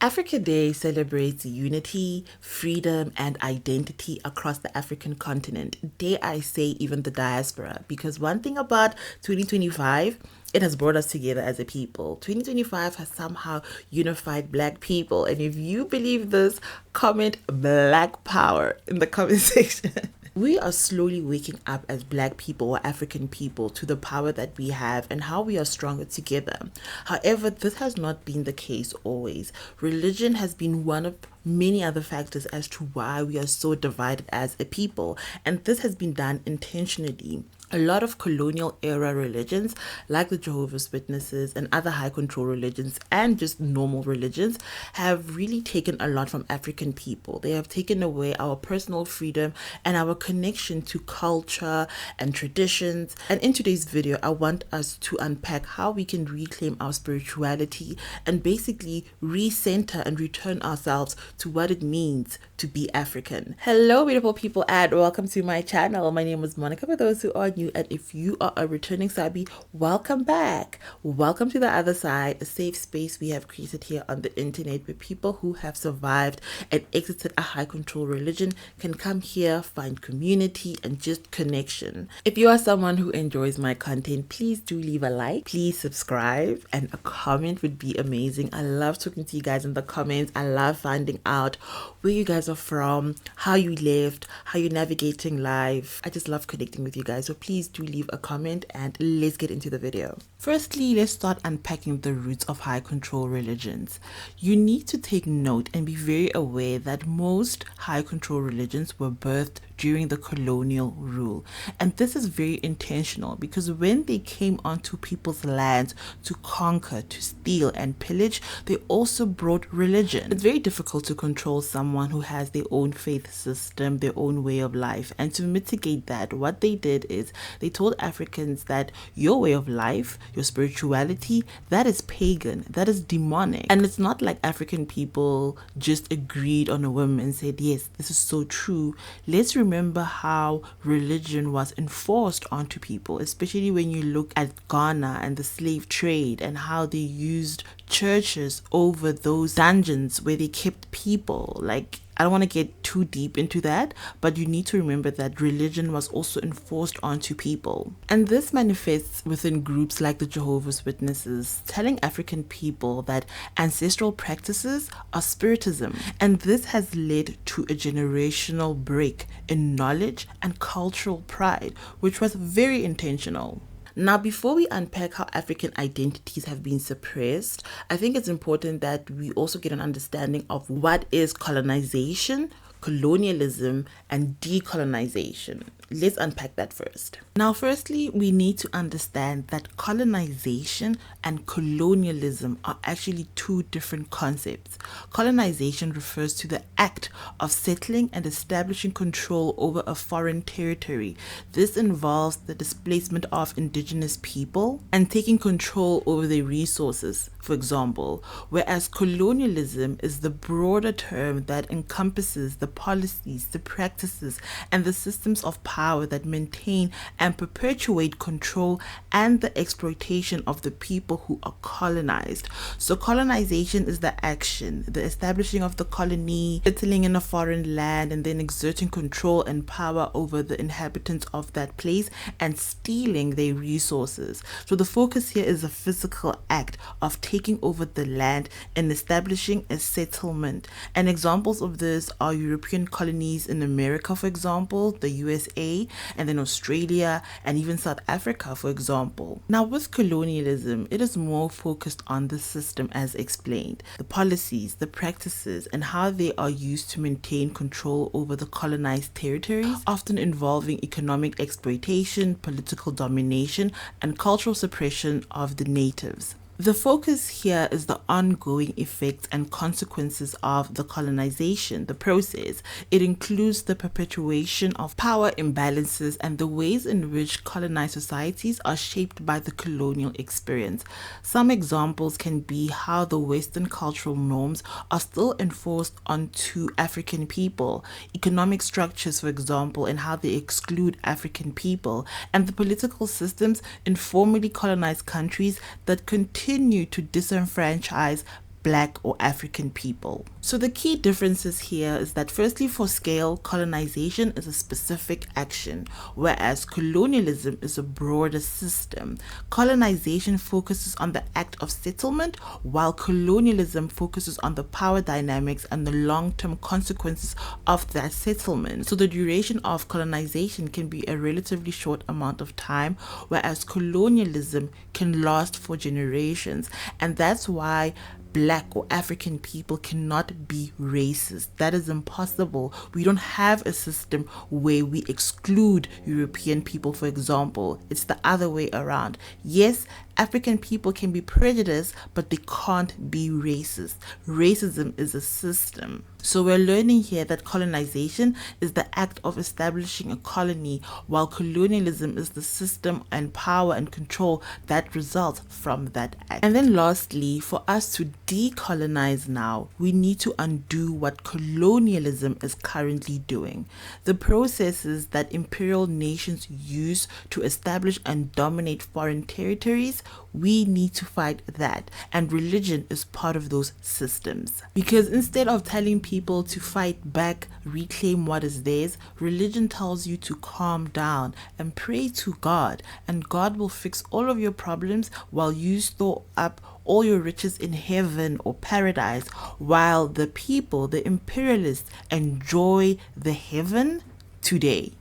Africa Day celebrates unity, freedom, and identity across the African continent. Dare I say, even the diaspora, because one thing about 2025, it has brought us together as a people. 2025 has somehow unified Black people. And if you believe this, comment Black Power in the comment section. We are slowly waking up as Black people or African people to the power that we have and how we are stronger together. However, this has not been the case always. Religion has been one of many other factors as to why we are so divided as a people, and this has been done intentionally. A lot of colonial era religions, like the Jehovah's Witnesses and other high control religions and just normal religions, have really taken a lot from African people. They have taken away our personal freedom and our connection to culture and traditions. And in today's video, I want us to unpack how we can reclaim our spirituality and basically recenter and return ourselves to what it means to be African. Hello, beautiful people, and welcome to my channel. My name is Monica for those who are new, and if you are a returning Sabi, welcome back. Welcome to the other side, a safe space we have created here on the internet where people who have survived and exited a high control religion can come here, find community and just connection. If you are someone who enjoys my content, please do leave a like, please subscribe, and a comment would be amazing. I love talking to you guys in the comments. I love finding out where you guys are from, how you lived, how you're navigating life. I just love connecting with you guys, so please do leave a comment and let's get into the video. Firstly, let's start unpacking the roots of high control religions. You need to take note and be very aware that most high control religions were birthed during the colonial rule, and this is very intentional because when they came onto people's lands to conquer, to steal and pillage, they also brought religion. It's very difficult to control someone who has their own faith system, their own way of life, and to mitigate that, what they did is they told Africans that your way of life, your spirituality, that is pagan, that is demonic. And it's not like African people just agreed on a whim and said, yes, this is so true. Let's remember how religion was enforced onto people, especially when you look at Ghana and the slave trade and how they used churches over those dungeons where they kept people. Like, I don't want to get too deep into that, but you need to remember that religion was also enforced onto people. And this manifests within groups like the Jehovah's Witnesses, telling African people that ancestral practices are spiritism. And this has led to a generational break in knowledge and cultural pride, which was very intentional. Now, before we unpack how African identities have been suppressed, I think it's important that we also get an understanding of what is colonization, colonialism, and decolonization. Let's unpack that first. Now, firstly, we need to understand that colonization and colonialism are actually two different concepts. Colonization refers to the act of settling and establishing control over a foreign territory. This involves the displacement of indigenous people and taking control over their resources, for example, whereas colonialism is the broader term that encompasses the policies, the practices, and the systems of power that maintain and perpetuate control and the exploitation of the people who are colonized. So colonization is the action, the establishing of the colony, settling in a foreign land, and then exerting control and power over the inhabitants of that place and stealing their resources. So the focus here is a physical act of taking over the land and establishing a settlement. And examples of this are European colonies in America, for example, the USA, and then Australia, and even South Africa, for example. Now, with colonialism, it is more focused on the system as explained, the policies, the practices, and how they are used to maintain control over the colonized territories, often involving economic exploitation, political domination, and cultural suppression of the natives. The focus here is the ongoing effects and consequences of the colonization, the process. It includes the perpetuation of power imbalances and the ways in which colonized societies are shaped by the colonial experience. Some examples can be how the Western cultural norms are still enforced onto African people, economic structures, for example, and how they exclude African people, and the political systems in formerly colonized countries that continue to disenfranchise Black or African people. So the key differences here is that firstly, for scale, colonization is a specific action, whereas colonialism is a broader system. Colonization focuses on the act of settlement, while colonialism focuses on the power dynamics and the long-term consequences of that settlement. So the duration of colonization can be a relatively short amount of time, whereas colonialism can last for generations. And that's why Black or African people cannot be racist. That is impossible. We don't have a system where we exclude European people, for example. It's the other way around. Yes, African people can be prejudiced, but they can't be racist. Racism is a system. So we're learning here that colonization is the act of establishing a colony, while colonialism is the system and power and control that results from that act. And then lastly, for us to decolonize now, we need to undo what colonialism is currently doing. The processes that imperial nations use to establish and dominate foreign territories, we need to fight that, and religion is part of those systems. Because instead of telling people to fight back, reclaim what is theirs, religion tells you to calm down and pray to God, and God will fix all of your problems while you store up all your riches in heaven or paradise, while the people, the imperialists, enjoy the heaven today.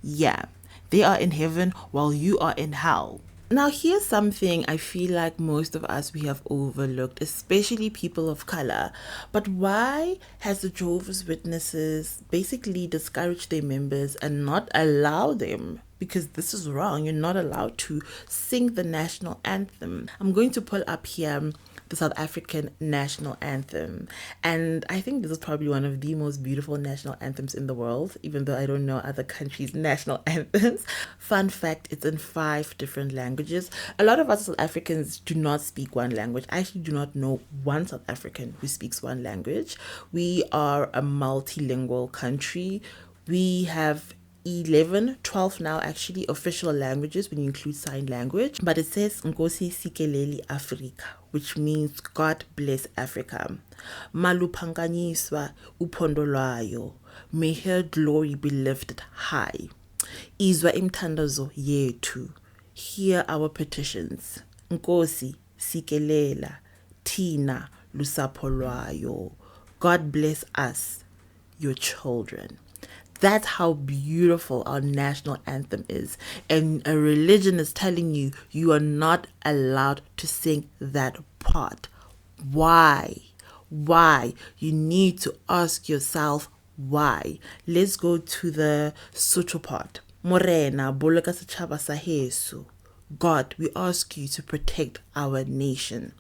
Yeah, they are in heaven while you are in hell. Now, here's something I feel like most of us we have overlooked, especially people of color. But why has the Jehovah's Witnesses basically discouraged their members and not allow them? Because this is wrong. You're not allowed to sing the national anthem. I'm going to pull up here the South African national anthem. And I think this is probably one of the most beautiful national anthems in the world, even though I don't know other countries' national anthems. Fun fact, it's in 5 different languages. A lot of us South Africans do not speak one language. I actually do not know one South African who speaks one language. We are a multilingual country. We have 12 now actually official languages when you include sign language, but it says Nkosi Sikeleli Afrika, which means God bless Africa. Maluphanganyiswa uphondo lwayo, may her glory be lifted high. Izwa imthandazo yethu, hear our petitions. Nkosi Sikelela Thina lusapho lwayo, God bless us, your children. That's how beautiful our national anthem is. And a religion is telling you you are not allowed to sing that part. Why? Why? You need to ask yourself why. Let's go to the Sotho part. Morena, boloka setjhaba sa heso. God, we ask you to protect our nation.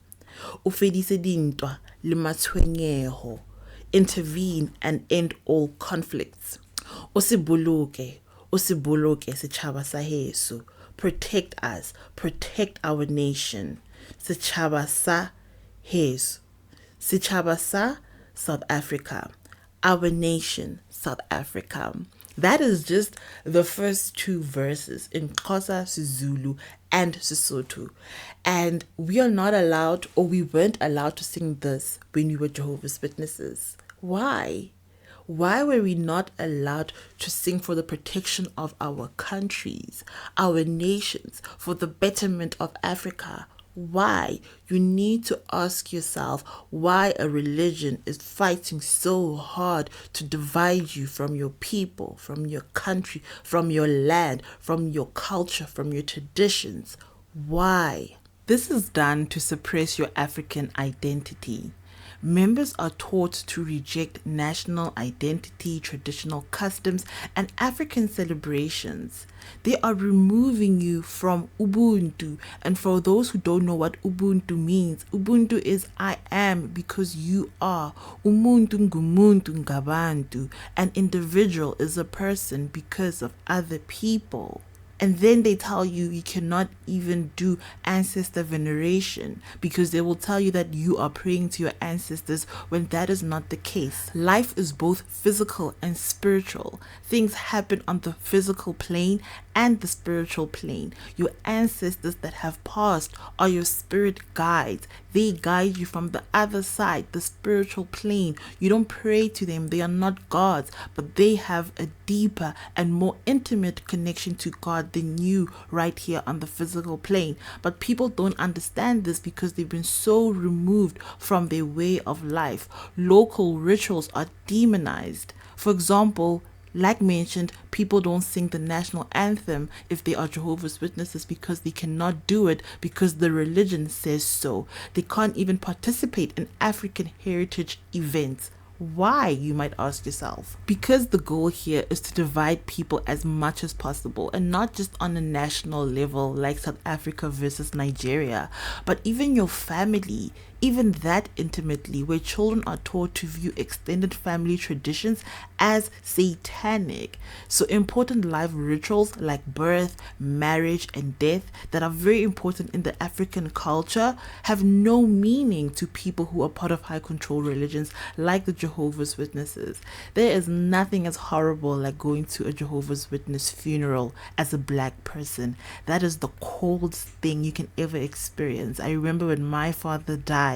O fedise dintwa le matshwenyeho. Intervene and end all conflicts. Osibuluke setjhaba sa heso. Protect us, protect our nation. Setjhaba sa heso. Setjhaba sa South Africa. Our nation, South Africa. That is just the first 2 verses in Xhosa, Zulu, and Sesotho. And we are not allowed, or we weren't allowed to sing this when we were Jehovah's Witnesses. Why? Why were we not allowed to sing for the protection of our countries, our nations, for the betterment of Africa? Why? You need to ask yourself why a religion is fighting so hard to divide you from your people, from your country, from your land, from your culture, from your traditions. Why? This is done to suppress your African identity. Members are taught to reject national identity, traditional customs, and African celebrations. They are removing you from Ubuntu. And for those who don't know what Ubuntu means, Ubuntu is I am because you are. Umuntu ngumuntu ngabantu. An individual is a person because of other people. And then they tell you you cannot even do ancestor veneration because they will tell you that you are praying to your ancestors when that is not the case. Life is both physical and spiritual. Things happen on the physical plane and the spiritual plane. Your ancestors that have passed are your spirit guides. They guide you from the other side, the spiritual plane. You don't pray to them, they are not gods, but they have a deeper and more intimate connection to God than you right here on the physical plane. But people don't understand this because they've been so removed from their way of life. Local rituals are demonized. For example, like mentioned, people don't sing the national anthem if they are Jehovah's Witnesses because they cannot do it because the religion says so. They can't even participate in African heritage events. Why, you might ask yourself? Because the goal here is to divide people as much as possible, and not just on a national level like South Africa versus Nigeria, but even your family, even that intimately, where children are taught to view extended family traditions as satanic. So important life rituals like birth, marriage, and death that are very important in the African culture have no meaning to people who are part of high control religions like the Jehovah's Witnesses. There is nothing as horrible like going to a Jehovah's Witness funeral as a black person. That is the coldest thing you can ever experience. I remember when my father died,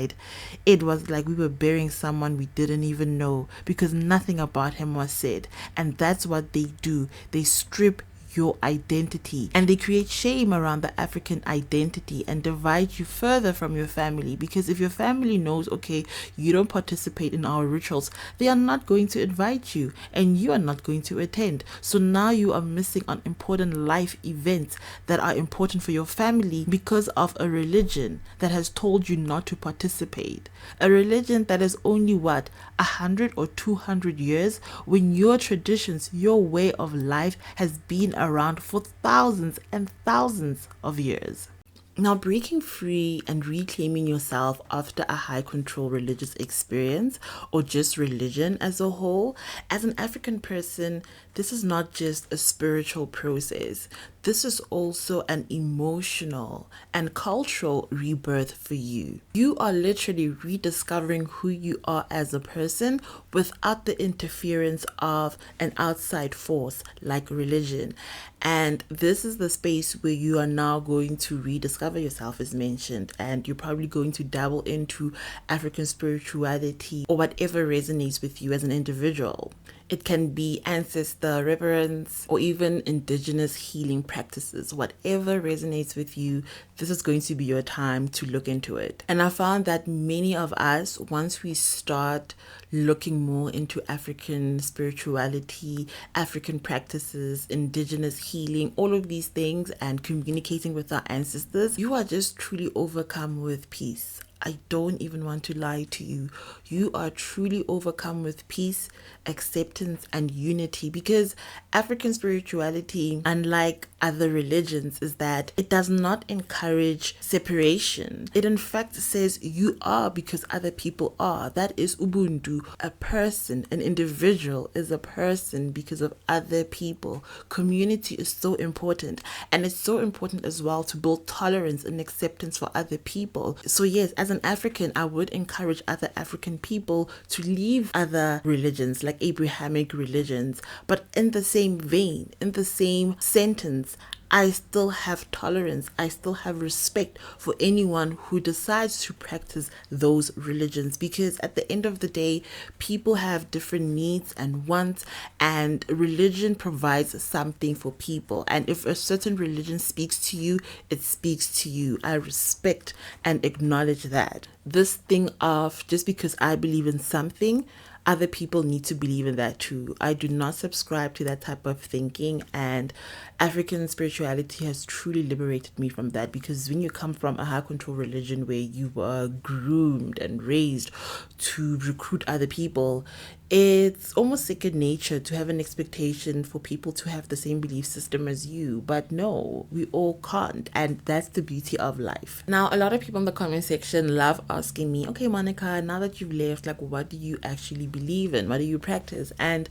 it was like we were burying someone we didn't even know because nothing about him was said. And that's what they do. They strip your identity and they create shame around the African identity and divide you further from your family, because if your family knows, okay, you don't participate in our rituals, they are not going to invite you and you are not going to attend. So now you are missing on important life events that are important for your family because of a religion that has told you not to participate. A religion that is only 100 or 200 years, when your traditions, your way of life has been around for thousands and thousands of years. Now, breaking free and reclaiming yourself after a high control religious experience or just religion as a whole, as an African person, this is not just a spiritual process. This is also an emotional and cultural rebirth for you. You are literally rediscovering who you are as a person without the interference of an outside force like religion. And this is the space where you are now going to rediscover yourself, as mentioned, and you're probably going to dabble into African spirituality or whatever resonates with you as an individual. It can be ancestor reverence or even indigenous healing practices. Whatever resonates with you, this is going to be your time to look into it. And I found that many of us, once we start looking more into African spirituality, African practices, indigenous healing, all of these things, and communicating with our ancestors, you are just truly overcome with peace. I don't even want to lie to you. You are truly overcome with peace, acceptance, and unity, because African spirituality, unlike other religions, is that it does not encourage separation. It in fact says you are because other people are. That is Ubuntu. A person, an individual is a person because of other people. Community is so important, and it's so important as well to build tolerance and acceptance for other people. So yes, as an African, I would encourage other African people to leave other religions like Abrahamic religions, but in the same vein, in the same sentence, I still have tolerance. I still have respect for anyone who decides to practice those religions, because at the end of the day, people have different needs and wants, and religion provides something for people. And if a certain religion speaks to you, it speaks to you. I respect and acknowledge that. This thing of just because I believe in something, other people need to believe in that too. I do not subscribe to that type of thinking, and African spirituality has truly liberated me from that, because when you come from a high control religion where you were groomed and raised to recruit other people, it's almost second nature to have an expectation for people to have the same belief system as you. But no, we all can't. And that's the beauty of life. Now, a lot of people in the comment section love asking me, okay, Monica, now that you've left, like, what do you actually believe in? What do you practice? And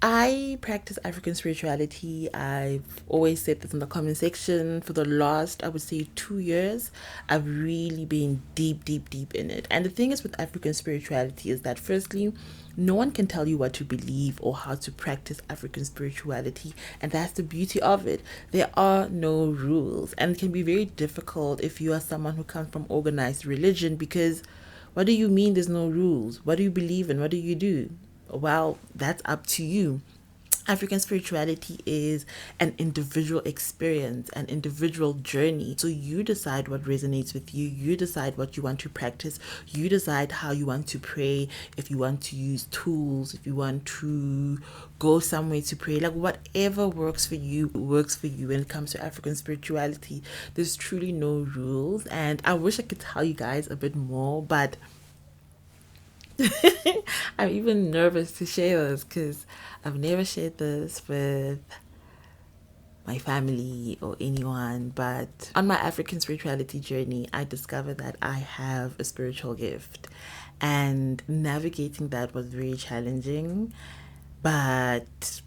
I practice African spirituality. I've always said this in the comment section. For the last, I would say, 2 years, I've really been deep, deep, deep in it. And the thing is with African spirituality is that, firstly, no one can tell you what to believe or how to practice African spirituality. And that's the beauty of it. There are no rules. And it can be very difficult if you are someone who comes from organized religion, because what do you mean there's no rules? What do you believe in? What do you do? Well, that's up to you. African spirituality is an individual experience, an individual journey. So you decide what resonates with you. You decide what you want to practice. You decide how you want to pray, if you want to use tools, if you want to go somewhere to pray. Like, whatever works for you works for you when it comes to African spirituality. There's truly no rules. And I wish I could tell you guys a bit more, but I'm even nervous to share this because I've never shared this with my family or anyone. But on my African spirituality journey, I discovered that I have a spiritual gift, and navigating that was very challenging. But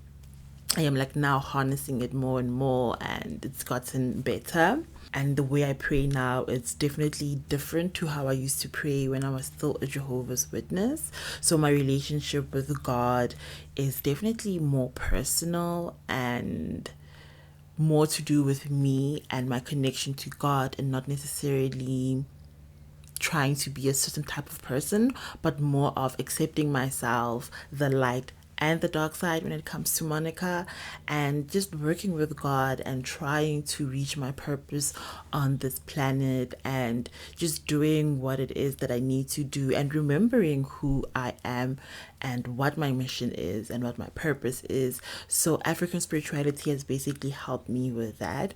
I am like now harnessing it more and more, and it's gotten better. And the way I pray now, it's definitely different to how I used to pray when I was still a Jehovah's Witness. So my relationship with God is definitely more personal and more to do with me and my connection to God, and not necessarily trying to be a certain type of person, but more of accepting myself, the light and the dark side when it comes to Monica, and just working with God and trying to reach my purpose on this planet, and just doing what it is that I need to do, and remembering who I am and what my mission is and what my purpose is. So African spirituality has basically helped me with that.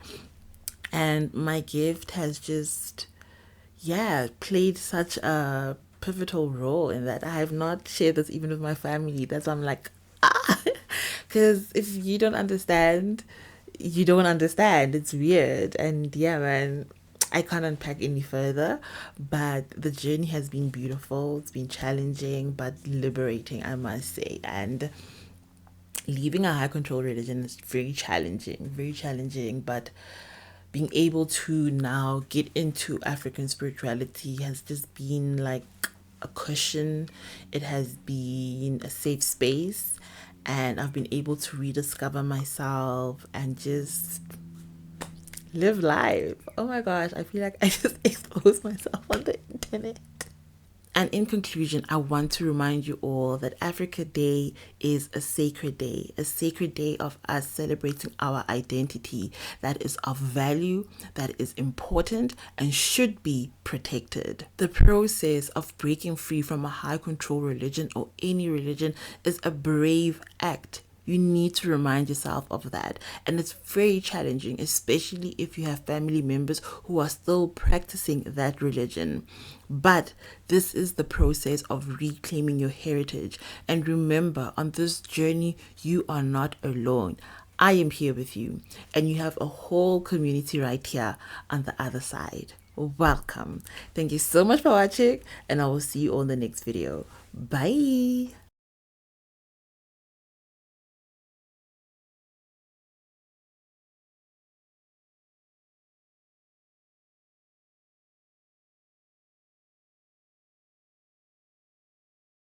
And my gift has just, yeah, played such a pivotal role in that. I have not shared this even with my family. That's why I'm like, ah, because if you don't understand, you don't understand. It's weird. And yeah, man, I can't unpack any further, but the journey has been beautiful. It's been challenging, but liberating, I must say. And leaving a high control religion is very challenging, but being able to now get into African spirituality has just been like a cushion. It has been a safe space, and I've been able to rediscover myself and just live life. Oh my gosh, I feel like I just exposed myself on the internet. And in conclusion, I want to remind you all that Africa Day is a sacred day of us celebrating our identity that is of value, that is important, and should be protected. The process of breaking free from a high control religion or any religion is a brave act. You need to remind yourself of that. And it's very challenging, especially if you have family members who are still practicing that religion. But this is the process of reclaiming your heritage. And remember, on this journey, you are not alone. I am here with you, and you have a whole community right here on the other side. Welcome. Thank you so much for watching, and I will see you on the next video. Bye.